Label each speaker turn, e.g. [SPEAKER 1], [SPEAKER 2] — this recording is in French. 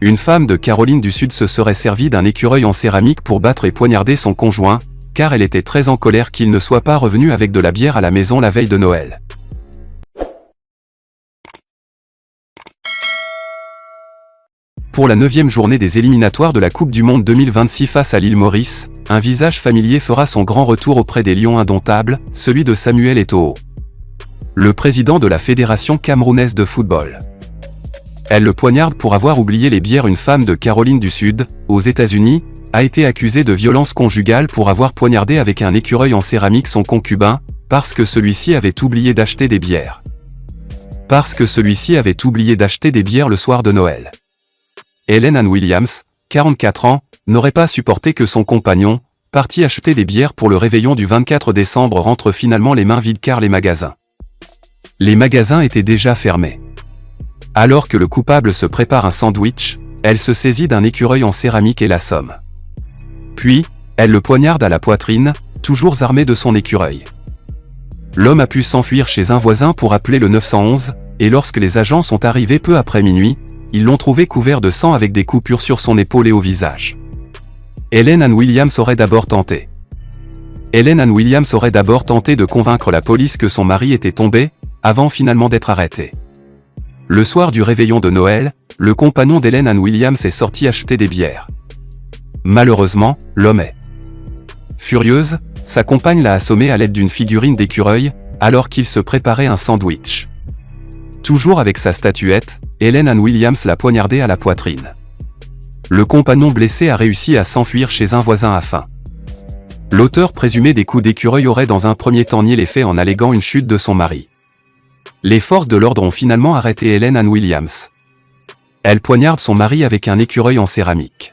[SPEAKER 1] Une femme de Caroline du Sud se serait servie d'un écureuil en céramique pour battre et poignarder son conjoint, car elle était très en colère qu'il ne soit pas revenu avec de la bière à la maison la veille de Noël. Pour la 9e journée des éliminatoires de la Coupe du Monde 2026 face à l'île Maurice, un visage familier fera son grand retour auprès des Lions indomptables, celui de Samuel Eto'o, le président de la Fédération camerounaise de football. Elle le poignarde pour avoir oublié les bières. Une femme de Caroline du Sud, aux États-Unis, a été accusée de violence conjugale pour avoir poignardé avec un écureuil en céramique son concubin, parce que celui-ci avait oublié d'acheter des bières. Le soir de Noël. Helen Ann Williams, 44 ans, n'aurait pas supporté que son compagnon, parti acheter des bières pour le réveillon du 24 décembre, rentre finalement les mains vides car les magasins étaient déjà fermés. Alors que le coupable se prépare un sandwich, elle se saisit d'un écureuil en céramique et l'assomme. Puis, elle le poignarde à la poitrine, toujours armé de son écureuil. L'homme a pu s'enfuir chez un voisin pour appeler le 911, et lorsque les agents sont arrivés peu après minuit, ils l'ont trouvé couvert de sang avec des coupures sur son épaule et au visage. Helen Ann Williams aurait d'abord tenté de convaincre la police que son mari était tombé, avant finalement d'être arrêté. Le soir du réveillon de Noël, le compagnon d'Helen Ann Williams est sorti acheter des bières. Malheureusement, l'homme est furieuse, sa compagne l'a assommé à l'aide d'une figurine d'écureuil, alors qu'il se préparait un sandwich. Toujours avec sa statuette, Helen Ann Williams l'a poignardé à la poitrine. Le compagnon blessé a réussi à s'enfuir chez un voisin à faim. L'auteur présumé des coups d'écureuil aurait dans un premier temps nié les faits en alléguant une chute de son mari. Les forces de l'ordre ont finalement arrêté Helen Ann Williams. Elle poignarde son mari avec un écureuil en céramique.